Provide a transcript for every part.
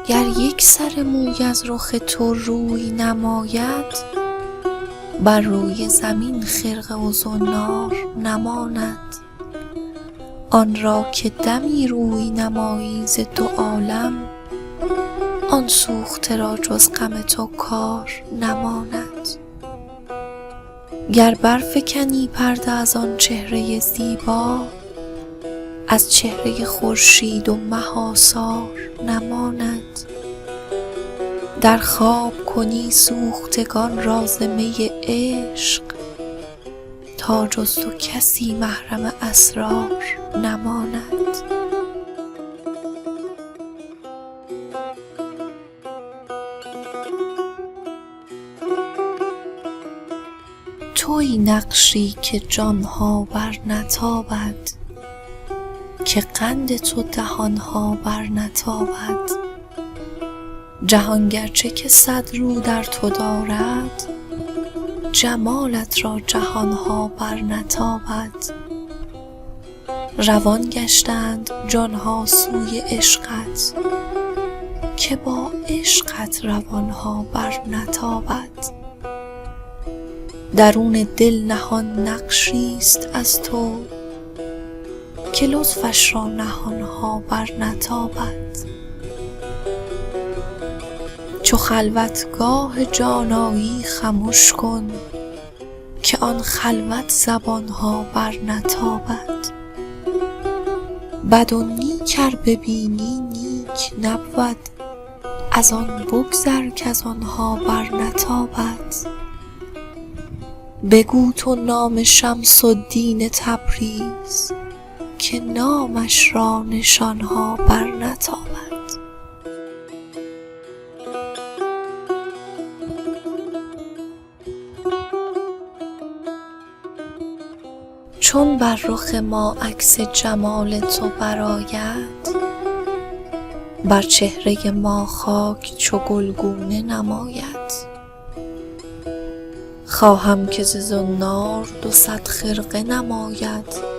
گر یک سر موی از رخ تو روی نماید، بر روی زمین خرقه و زنار نماند. آن را که دمی روی نمایی ز دو عالم، آن سوخته را جز غم تو کار نماند. گر برفکنی پرده از آن چهره زیبا، از چهره خورشید و مه آثار نماند. در خواب کنی سوختگان را ز می عشق، تا جز تو کسی محرم اسرار نماند. تویی نقشی که جانها بر نتابد، که قند تو دهانها بر نتابد. جهان گرچه که 100 رو در تو دارد، جمالت را جهانها بر نتابد. روان گشتند جانها سوی عشقت، که با عشقت روانها بر نتابد. درون دل نهان نقشیست از تو، که لطفش را نهانها بر نتابد. چو خلوتگاه جانایی خمش کن، که آن خلوت زبانها بر نتابد. بد و نیک ار ببینی نیک نبود، از آن بگذر کز آنها بر نتابد. بگو تو نام شمس الدین تبریز، که نامش را نشانها بر نتابد. چون بر رخ ما عکس جمال تو برآید، بر چهره ما خاک چو گلگونه نماید. خواهم که ز زنار 200 خرقه نماید،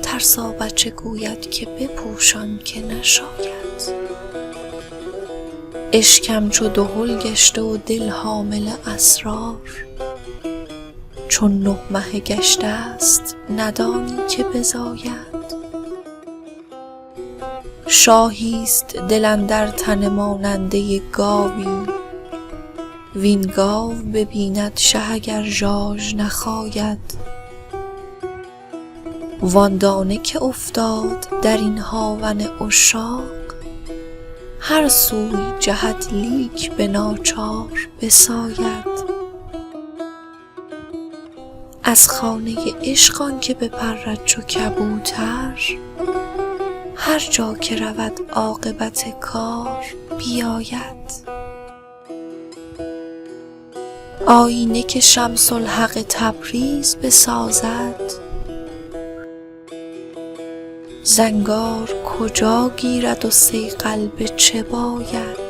ترسا بچه گوید که بپوشان که نشاید. اشکم چو دهل گشته و دل حامل اسرار، چون 9 مهه گشته است ندانی که بزاید. شاهیست دل اندر تن ماننده گاوی، وین گاو ببیند شه اگر ژاژ نخاید. وان دانه که افتاد در این هاون عشاق، هر سوی جهد لیک به ناچار بساید. از خانه عشق آن که بپرد چو کبوتر، هر جا که رود عاقبت کار بیاید. آیینه که شمس الحق تبریز بسازد، زنگار کجا گیرد و صیقل به چه باید.